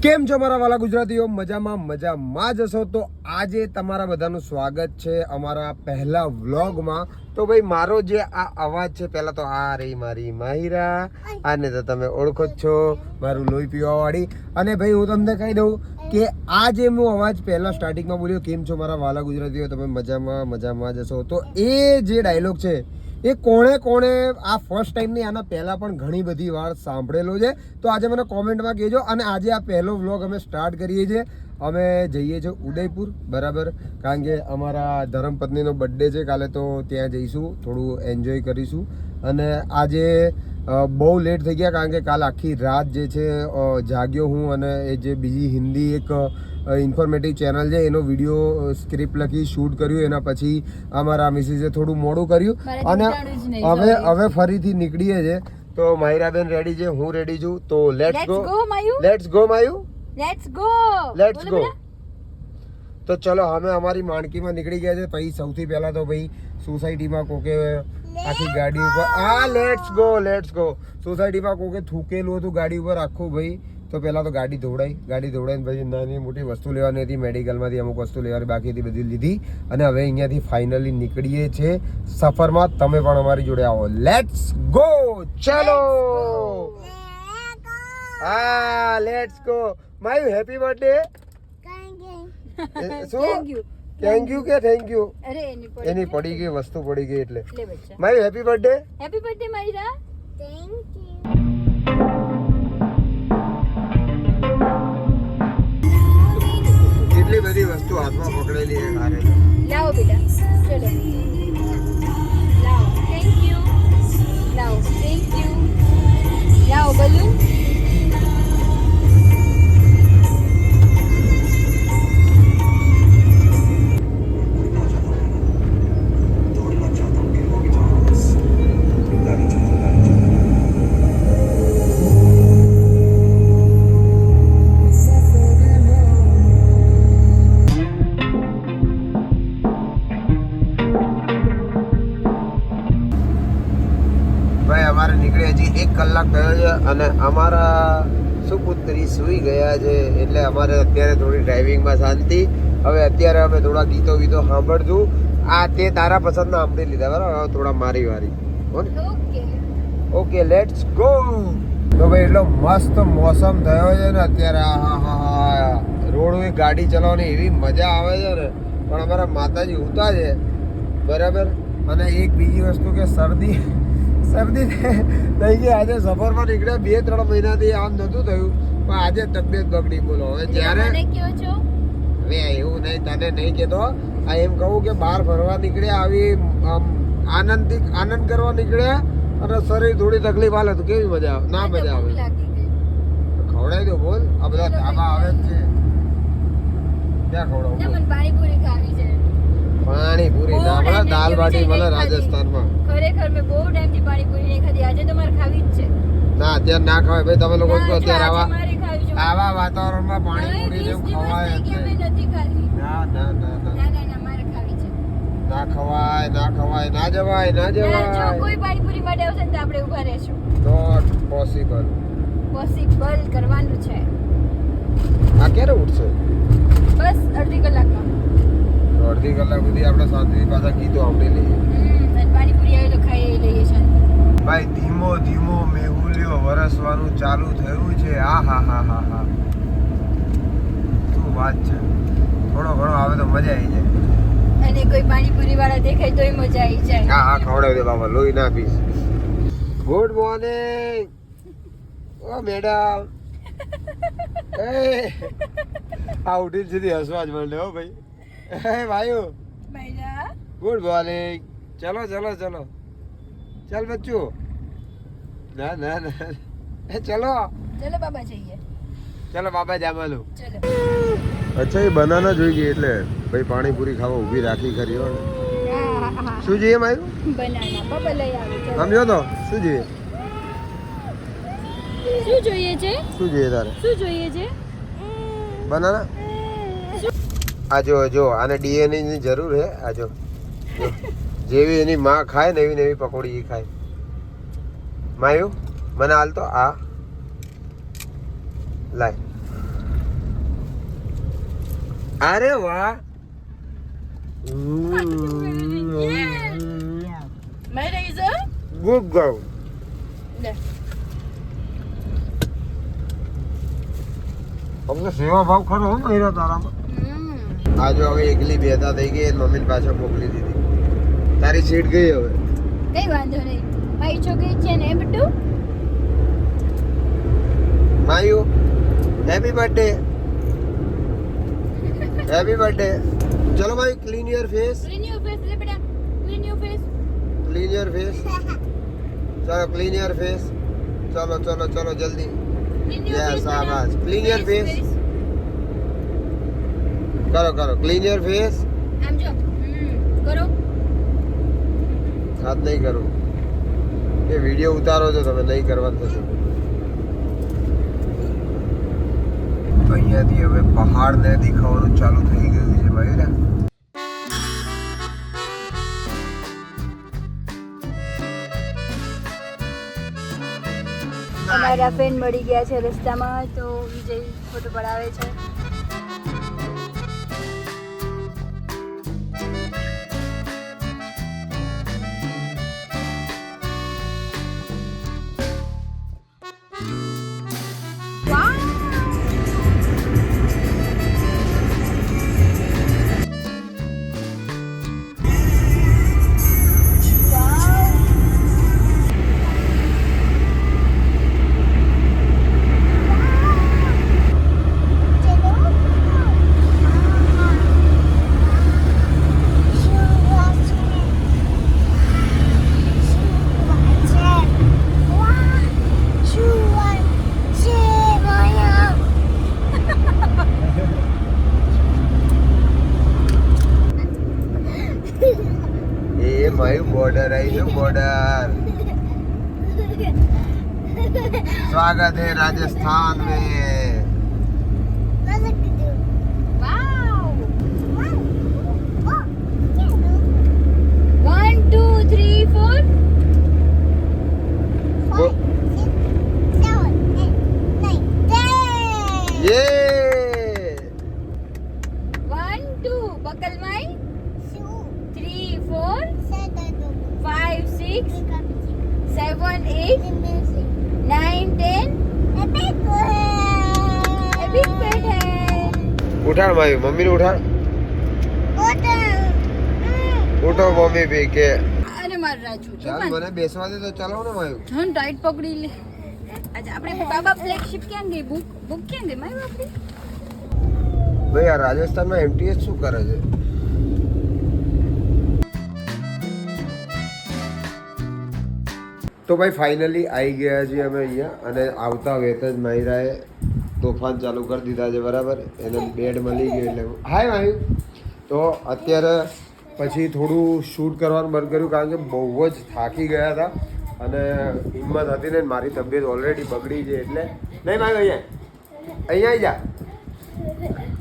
કેમ છો મારા વાલા ગુજરાતીઓ? મજામાં જશો તો આજે તમારા બધાનું સ્વાગત છે અમારા પહેલા વ્લોગમાં. તો ભાઈ મારો જે આ અવાજ છે, પહેલા તો આ રહી મારી માહિરા, આને તો તમે ઓળખો જ છો, મારું લોહી પીવાવાળી. અને ભાઈ હું તમને કહી દઉં કે આ જે હું અવાજ પહેલા સ્ટાર્ટિંગમાં બોલ્યો, કેમ છો મારા વાલા ગુજરાતીઓ, તમે મજામાં જશો, તો એ જે ડાયલોગ છે એ કોણે આ ફર્સ્ટ ટાઈમ નહીં, આના પહેલાં પણ ઘણી બધી વાર સાંભળેલો છે. તો આજે મને કોમેન્ટમાં કહેજો. અને આજે આ પહેલો વ્લોગ અમે સ્ટાર્ટ કરીએ છીએ. અમે જઈએ છીએ ઉદયપુર, બરાબર, કારણ કે અમારા ધર્મપત્નીનો બર્થડે છે કાલે, તો ત્યાં જઈશું, થોડું એન્જોય કરીશું. અને આજે બહુ લેટ થઈ ગયા, કારણ કે કાલ આખી રાત જે છે જાગ્યો હું, અને એ જે બીજી હિન્દી એક ઇન્ફોર્મેટિવ ચેનલ છે એનો વિડીયો સ્ક્રિપ્ટ લખી શૂટ કર્યું. એના પછી અમારા મિસિસે થોડું મોડું કર્યું અને હવે ફરીથી નીકળીએ છીએ. તો માહિરાબેન રેડી છે, હું રેડી છું, તો લેટ્સ ગો માયુ. તો ચલો અમે અમારી માણકીમાં નીકળી ગયા છે. પછી સૌથી પહેલા તો ભાઈ સોસાયટીમાં કોકે આખી ગાડી ઉપર લેટ્સ ગો સોસાયટીમાં કોકે થૂકેલું હતું ગાડી ઉપર આખું. ભાઈ તો પહેલા તો ગાડી ધોવડાઈને પછી નાની મોટી વસ્તુ લેવાની હતી, મેડિકલમાંથી અમુક વસ્તુ લેવાની બાકી હતી, બધી લીધી. અને હવે અહીંયાથી ફાઇનલી નીકળીએ છીએ સફરમાં. તમે પણ અમારી જોડે આવો. લેટ્સ ગો, ચલો. હા, let's go. My happy birthday. શું થેન્ક યુ કે થેન્ક યુ? એની પડી ગઈ વસ્તુ, પડી ગઈ એટલે. My happy birthday. Happy birthday Myra. Thank you. કેટલી બધી વસ્તુ હાથમાં પકડેલી છે મારે. લાવો બેટા, ચલો લાવો. Thank you. લાવો, થેન્ક યુ. લાવો બલૂન. હજી 1 કલાક થયો છે અને અમારા સુપુત્રી સૂઈ ગયા છે, એટલે અમારે અત્યારે થોડી ડ્રાઇવિંગમાં શાંતિ. હવે અત્યારે અમે થોડા ગીતો સાંભળશું. આ તે તારા પસંદના સાંભળી લીધા, બરાબર, હવે થોડા મારી વારી. Okay, let's go. તો ભાઈ એટલો મસ્ત મોસમ થયો છે ને અત્યારે. રોડ ગાડી ચલાવવાની એવી મજા આવે છે ને. પણ અમારા માતાજી ઉતા છે, બરાબર. અને એક બીજી વસ્તુ કે શરદી થઈ ગઈ. આજે સફરમાં નીકળ્યા 2-3 મહિનાથી આમ નતું થયું, પણ આજે તબિયત બગડી. બોલો હવે જ્યારે હવે એવું નહીં, તને નહીં કહેતો. આ એમ કહું કે બહાર ફરવા નીકળ્યા, આવી આનંદ કરવા નીકળ્યા અને શરીર થોડી તકલીફ હાલે તો કેવી મજા આવે? ના મજા આવે. ખવડાવી દો, બોલ. આ બધા ધાબા આવે જ છે, ક્યાં ખવડાવું? પાણીપુરી ખાવી છે. પાણીપુરી ના મળે, દાલ બાટી મળે રાજસ્થાનમાં. ખરેખર મેં બહુ ટાઈમથી પાણીપુરી નહીં ખાધી. આજે તો મારે ખાવી જ છે. ના, અત્યારે ના ખવાય ભાઈ. તમે લોકો અત્યારે આવા વાતાવરણમાં પાણીપુરી જેવું ખવાય જ નહીં. નથી ખાધી. ના મારે ખાવી છે. ના ખવાય, ના જવાય. જો કોઈ પાણીપુરી માટે આવશે ને તો આપણે ઊભા રહેશું. નોટ પોસિબલ કરવાનું છે. આ ક્યારે ઉઠશે? બસ અડધી કલાકમાં. અડધી કલાક સુધી આપણે શાંતિથી પાછા ગીતો સાંભળી લઈએ. પાણીપુરી આવે તો ખાઈ લઈએ શાંતિ. ભાઈ ધીમો મેહુલિયો વરસવાનું ચાલુ થયું છે. હા, શું વાત છે. થોડો ઘણો આવે તો મજા આવી જાય. અને કોઈ પાણીપુરી વાળા દેખાય તોય મજા આવી જાય. હા, ખવડાવી દે બાબા, લોહી ના પીશ. Good morning. ઓ મેડમ. આ ઉઠીને સીધી હસવા જ માંડે હો ભાઈ. ભાઈઓ, ગુડ મોર્નિંગ. ચલો ચાલ બચ્ચું. ના ચલો બાબા જઈએ. ચલો બાબા જામલો. ચલો. અચ્છા, એ બનાના જોઈ ગઈ એટલે ભાઈ પાણીપુરી ખાવા ઊભી રાખી ખરી હો. શું જોઈએ માયું? બનાના. બાબા લઈ આવે. સમજો તો શું જોઈએ? શું જોઈએ છે? શું જોઈએ તારે? શું જોઈએ છે? બનાના. આ જો આને ડીએનએ ની જરૂર હે. આ જો જેવી એની માં ખાય ને એવી પકોડી ખાય. માયું મને હાલ તો આ લાય. અરે વાહ Mayra is a good girl અમને સેવા ભાવ ખરો હો મહિરા તારામાં આ જો હવે એકલી બેઠા થઈ ગઈ મમ્મીને પાછળ મોકલી દીધી તારી સીટ ગઈ હવે કઈ વાંધો નહીં મારી છોકરી છે ને બટુ માયુ હેપી બર્થડે હેપી બર્થડે ચલો ભાઈ clean your face clean your face લે બેટા clean your face clean your face ચલો ક્લીન યોર ફેસ ચલો ચલો ચલો જલ્દી ક્લીન યોર યસ ફેસ શાબાશ ક્લીન યોર ફેસ કરો કરો ક્લીન યોર ફેસ આમ જો કરો હાથ નહીં કરું એ વિડિયો ઉતારો છો તમે નહીં કરવાનું થશે અહીંયાથી હવે પહાડ ને દેખાવાનું ચાલુ થઈ ગયું છે મયુરા અમારા ફ્રેન્ડ મળી ગયા છે રસ્તામાં તો વિજય ફોટો પડાવે છે बॉर्डर है जो बॉर्डर स्वागत है राजस्थान में વાવ 1 2 3 4 ये 1 2 બકલ માઈ 3 4 5 6 7 8 9 10 epic pet hai उठाड़ मायू मम्मी ने उठाड़ उठो मम्मी भी के અરે માર રાજુ ચાલ મને બેસવા દે તો ચાલો ને માયુ ધન ટાઈટ પકડી લે આજે આપણે બાબા ફ્લેગશિપ ક્યાં ગઈ બુક ક્યાં ગઈ મારી આપણી ભાઈ આ રાજસ્થાનમાં એમટીએસ શું કરે છે તો ભાઈ ફાઇનલી આવી ગયા છીએ અમે અહીંયા અને આવતા વેત જ માહિરાએ તોફાન ચાલુ કરી દીધા છે બરાબર એને બેડ મળી ગયો એટલે હાય માયુ તો અત્યારે પછી થોડું શૂટ કરવાનું બંધ કર્યું કારણ કે બહુ જ થાકી ગયા હતા અને હિંમત હતી ને મારી તબિયત ઓલરેડી બગડી છે એટલે નહીં માયુ અહીંયા જા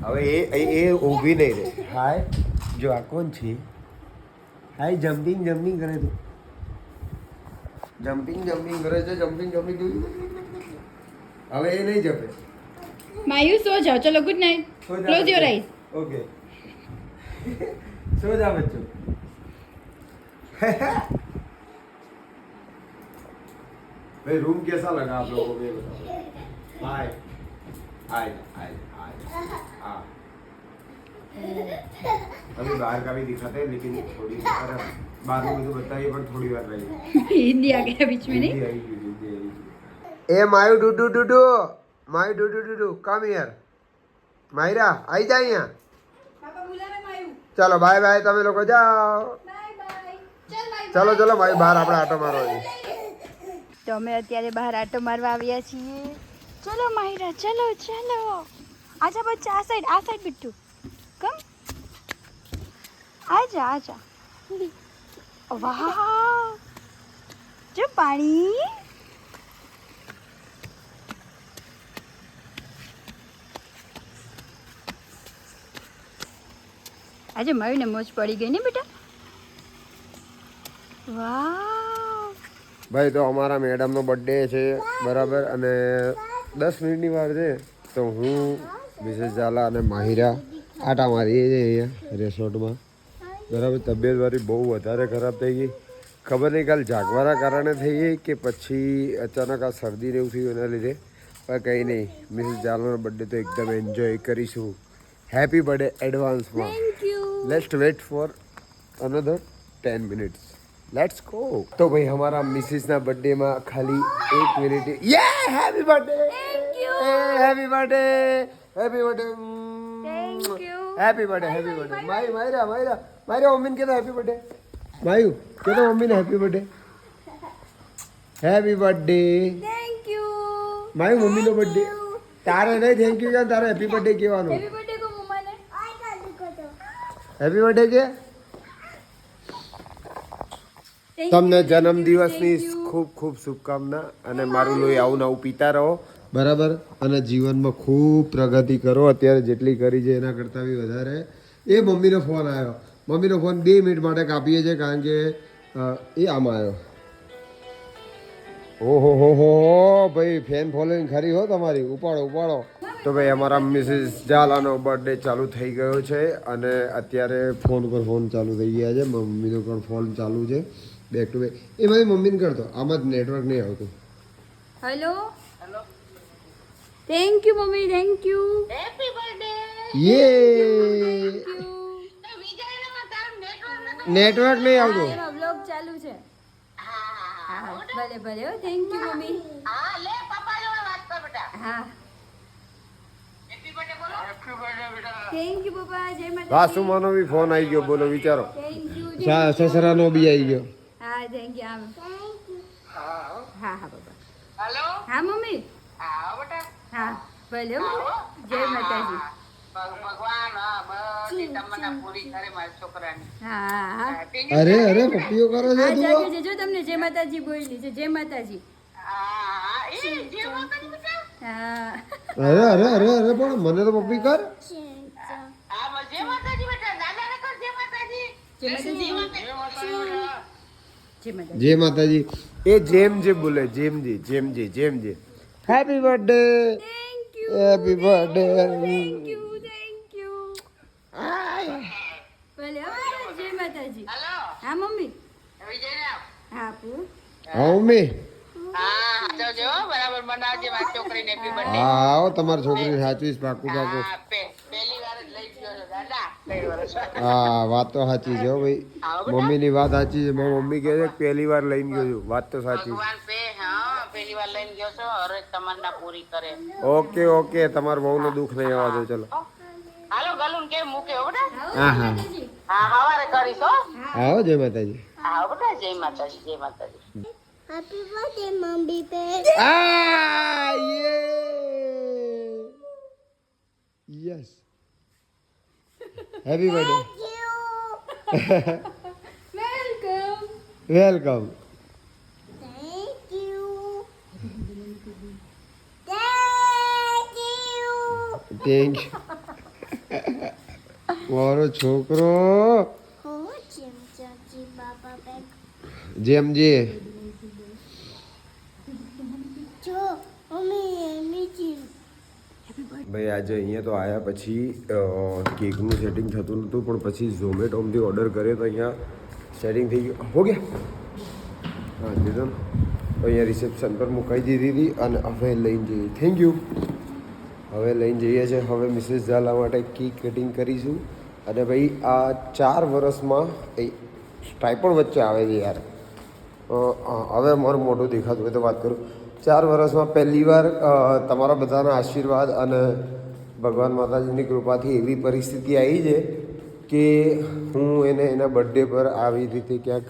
હવે એ ઊભી નહીં રહે હાય જો આ કોણ છે હાય જમ્પિંગ કરે તું જમ્પિંગ કરે છે જમ્પિંગ હવે એ નહીં જપે માયુ સો જાઓ ચલો good night close your eyes okay सो जा बच्चों भाई रूम कैसा लगा आप लोगों को ये बताओ हाय हाय हाय हाय अभी बाहर का भी दिखाते हैं लेकिन थोड़ी बाद में मुझे बताइए पर थोड़ी बार रहेगी हिंदी आ गया बीच में नहीं ए मायू डूडू मायू डूडू कम हियर मायरा आई जा यहाँ चलो बाय बाय તમે લોકો જાઓ ચલો ચલો ભાઈ બહાર આપણે આટો મારવા તો અમે અત્યારે બહાર આટો મારવા આવ્યા છીએ ચલો માહિરા ચલો ચલો આજા બચ્ચા આ સાઈડ બિટ્ટુ કમ આજા વાહ જો પાણી આજે માયુને મોજ પડી ગઈ ને બેટા વાવ ભાઈ તો અમારા મેડમનો બર્થડે છે બરાબર અને 10 મિનિટની વાર છે તો હું મિસેસ ઝાલા અને માહિરા આટા મારી અહીંયા રેસોર્ટમાં બરાબર. તબિયત મારી બહુ વધારે ખરાબ થઈ ગઈ. ખબર નહીં કાલ જાગવાના કારણે થઈ ગઈ કે પછી અચાનક આ શરદી ને એવું થયું એના લીધે. પણ કંઈ નહીં, મિસિસ જાલવાનો બર્થડે તો એકદમ એન્જોય કરીશું. હેપી બર્થડે એડવાન્સમાં. Let's wait for another 10 minutes. Let's go. તો ભાઈ અમારા મિસિસના બર્થડેમાં ખાલી 1 મિનિટ. યે happy birthday, happy birthday, happy birthday, happy birthday, happy birthday. Myra મમ્મીને કહેતો હેપી બર્થડે. માયુ કહેતો મમ્મીને happy birthday, happy birthday. Thank you Mayu મમ્મીનો બર્થડે. તારે નહીં થેન્ક યુ કે તારે હેપી બર્થડે કહેવાનું. હેપી બર્થડે કો મમ્માને હેપી બર્થડે કે તમને જન્મદિવસની ખૂબ ખૂબ શુભકામના. અને મારું લોહી આવું નવું પીતા રહો બરાબર. અને જીવનમાં ખૂબ પ્રગતિ કરો. અત્યારે જેટલી કરી છે એના કરતાં બી વધારે. એ મમ્મીનો ફોન આવ્યો. મમ્મીનો ફોન 2 મિનિટ માટે કાપીએ છીએ કારણ કે એ આમાં આવ્યો. ઓહો હો ભાઈ, ફેન ફોલોઈંગ ખરી હો તમારી. ઉપાડો ઉપાડો. તો ભાઈ અમારા મિસિસ ઝાલાનો બર્થડે ચાલુ થઈ ગયો છે અને અત્યારે ફોન પર ફોન ચાલુ થઈ ગયા છે. મમ્મીનો પણ ફોન ચાલુ છે બેક ટુ બેક. એ મારી મમ્મીને કરતો, આમાં જ નેટવર્ક નહીં આવતું. Hello thank you mummy, thank you. Happy birthday. યે નેટવર્ક નહીં આવતું. એમાં વ્લોગ ચાલુ છે. હા ભલે ભલે હો. Thank you mummy. હા થેન્ક યુ પપ્પા. જય માતા. વાસુમાનો બી ફોન આવી ગયો. બોલો વિચારો. Thank you. સસરાનો બી આવી ગયો. હા થેન્ક યુ. હા હા પપ્પા. હેલો. હા મમ્મી. હા ભલે હો. જય માતાજી. હા હા. અરે અરે પપ્પીઓ કરો છો હા તું. જાગે છે જો તમને જય માતાજી બોલી છે. જય માતાજી. હા અરે અરે અરે અરે પણ મને તો પપ્પી કર. જય માતાજી. જય માતાજી. એ જેમ જે બોલે જેમજી જેમજી જેમજી. Happy birthday. Thank you. Happy birthday. Thank you. Thank you. ભલે હો. જય માતાજી. હા મમ્મી. હા પુ. હા મમ્મી. બરાબર બનાવજે મારી છોકરીને હેપી બર્થડે. હા આવો તમારી છોકરીને સાચવીશ પાકું પાકું. પહેલી વાર જ લઈ ગયો છો દાદા. 3 વર્ષ. હા વાત તો સાચી છે હો ભાઈ. મમ્મીની વાત સાચી છે. મારી મમ્મી કહે છે કે પહેલી વાર લઈને ગયો છું. વાત તો સાચી. ભગવાન હા પહેલી વાર લઈને ગયો છો. હરે તમન્ના પૂરી કરે. Okay okay. તમારા બહુનો દુઃખ નહીં આવવા દો. ચલો હાલો ગલુન કેમ મૂકે હો બેટા. હા હા હા હવારે કરીશ હો. હા હો. જય માતાજી. હા બેટા. જય માતાજી. જય માતાજી. Happy birthday mummy pay. Ah, yes. Happy birthday. Welcome. Welcome. Thank you. Thank you. મારો છોકરો જેમજી. ભાઈ આજે અહીંયા તો આવ્યા પછી કેકનું સેટિંગ થતું નહોતું પણ પછી ઝોમેટોમાંથી ઓર્ડર કર્યો તો અહીંયા સેટિંગ થઈ ગયું. હો ગયા. હા દીધો ને. તો અહીંયા રિસેપ્શન પર મુકાઈ દીધી હતી અને હવે લઈને જઈએ. Thank you. હવે લઈને જઈએ છીએ. હવે મિસિસ ઝાલા માટે કેક કટિંગ કરીશું. અને ભાઈ આ 4 વર્ષમાં એ ટ્રાયપોડ વચ્ચે આવે છે યાર. હવે મારું મોઢું દેખાતું હોય તો વાત કરું. 4 વર્ષમાં પહેલી વાર તમારા બધાના આશીર્વાદ અને ભગવાન માતાજીની કૃપાથી એવી પરિસ્થિતિ આવી છે કે હું એને એના બર્થડે પર આવી રીતે ક્યાંક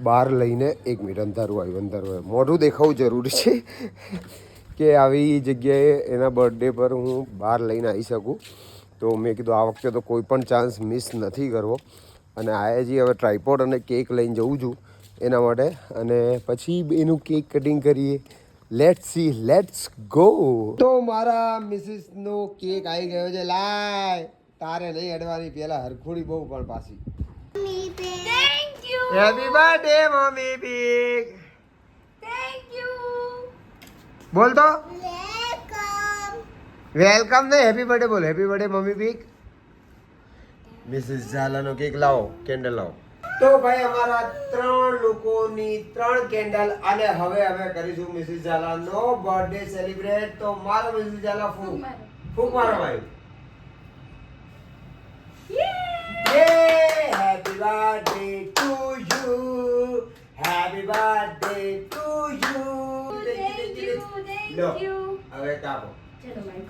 બહાર લઈને 1 મિનિટ અંધારું આવ્યું. મોઢું દેખાવું જરૂરી છે કે આવી જગ્યાએ એના બર્થડે પર હું બહાર લઈને આવી શકું. તો મેં કીધું આ વખતે તો કોઈ પણ ચાન્સ મિસ નથી કરવો. અને આયાજી હવે ટ્રાયપોડ અને કેક લઈને જઉં છું એના માટે. અને પછી એનું કેક કટિંગ કરીએ. Let's see. Let's go. તો મારા મિસિસનો કેક આવી ગયો છે. લાય તારે નહીં અડવાની. પહેલાં હરખોડી બહુ પણ પાછી. Thank you. હેપી બર્થડે મમ્મી પીક. Thank you. બોલ તો વેલકમ. વેલકમ ને હેપી બર્થડે બોલ. હેપી બર્થડે મમ્મી પીક. મિસિસ ઝાલાનો કેક લાવો, કેન્ડલ લાવો. તો ભાઈ અમારા 3 લોકોની 3 કેન્ડલ અને હવે અમે કરીશું મિસિસ ઝાલાનો બર્થડે સેલિબ્રેટ. તો મારો મિસિસ ઝાલા ફૂક મારો ભાઈ. Yay! Happy birthday to you. Happy birthday to you. લો, હવે કાપો.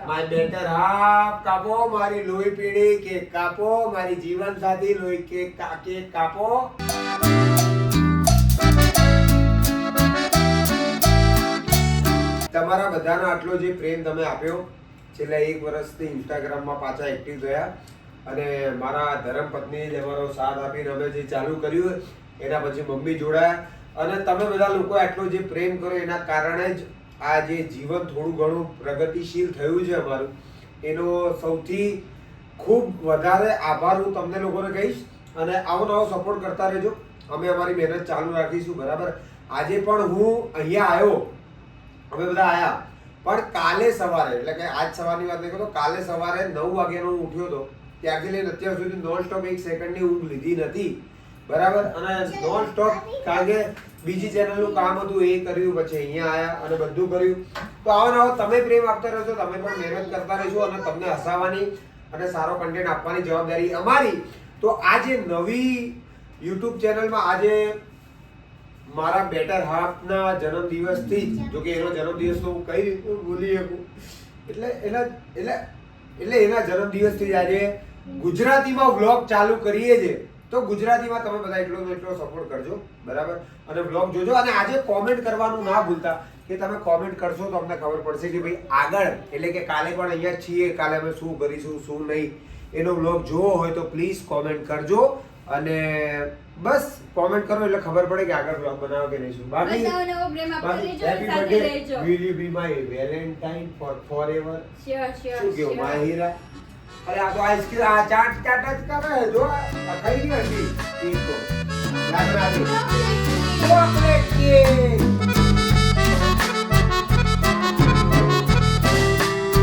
માય બેટર હાફ કાપો, મારી લોહી પીડી કેક કાપો, મારી જીવન સાથી લોહી કેક કાપો. તમારા બધાનો આટલો જે પ્રેમ તમે આપ્યો, છેલ્લા 1 વર્ષથી ઇન્સ્ટાગ્રામમાં પાછા એક્ટિવ થયા અને મારા ધર્મપત્ની જે અમારો સાથ આપીને અમે જે ચાલુ કર્યું એના પછી મમ્મી જોડાયા અને તમે બધા લોકો આટલો જે પ્રેમ કરો એના કારણે જ આ જે જીવન થોડું ઘણું પ્રગતિશીલ થયું છે અમારું, એનો સૌથી ખૂબ વધારે આભાર હું તમને લોકોને કહીશ. અને આવો નવો સપોર્ટ કરતા રહેજો. અમે અમારી મહેનત ચાલુ રાખીશું, બરાબર. આજે પણ હું અહીંયા આવ્યો, અમે બધા આવ્યા, પણ કાલે સવારે એટલે કે આજ સવારની વાત નહીં કરું, કાલે સવારે 9 વાગ્યાનો હું ઉઠ્યો હતો. ત્યારથી લઈને અત્યાર સુધી નોન સ્ટોપ 1 સેકન્ડની ઊંઘ લીધી નથી, બરાબર. અને નોન સ્ટોપ કારણ કે બીજી ચેનલનું કામ હતું એ કર્યું, પછી અહીંયા આવ્યા અને બધું કર્યું. તો આવો નવો તમે પ્રેમ આપતા રહેશો, તમે પણ મહેનત કરતા રહેશો અને તમને હસાવવાની અને સારો કન્ટેન્ટ આપવાની જવાબદારી અમારી. તો આજે નવી યુટ્યુબ ચેનલમાં આજે મારા બેટર હાફના જન્મદિવસથી જ, જો કે એનો જન્મદિવસ તો હું કઈ રીતે ભૂલી શકું, એટલે એના જન્મદિવસથી જ આજે ગુજરાતીમાં વ્લોગ ચાલુ કરીએ છીએ. તો ગુજરાતીમાં તમે બધા એટલો સપોર્ટ કરજો, બરાબર. અને વ્લોગ જોજો અને આજે કોમેન્ટ કરવાનું ના ભૂલતા કે તમે કોમેન્ટ કરશો તો અમને ખબર પડશે કે ભાઈ આગળ એટલે કે કાલે પણ અહીંયા છીએ, કાલે અમે શું કરીશું શું નહીં, એનો વ્લોગ જોવો હોય તો પ્લીઝ કોમેન્ટ કરજો. અને બસ કોમેન્ટ કરો એટલે ખબર પડે કે આગળ વ્લોગ બનાવો કે નહીં. શું બાકી happy birthday, will you B my Valentine forever. શું કેવું માહિરા? અરે આ તો આઈસ્ક્રીમ આ ચાટ જ કરે, જો આ ખાઈ ગઈ હતી. Chocolate cake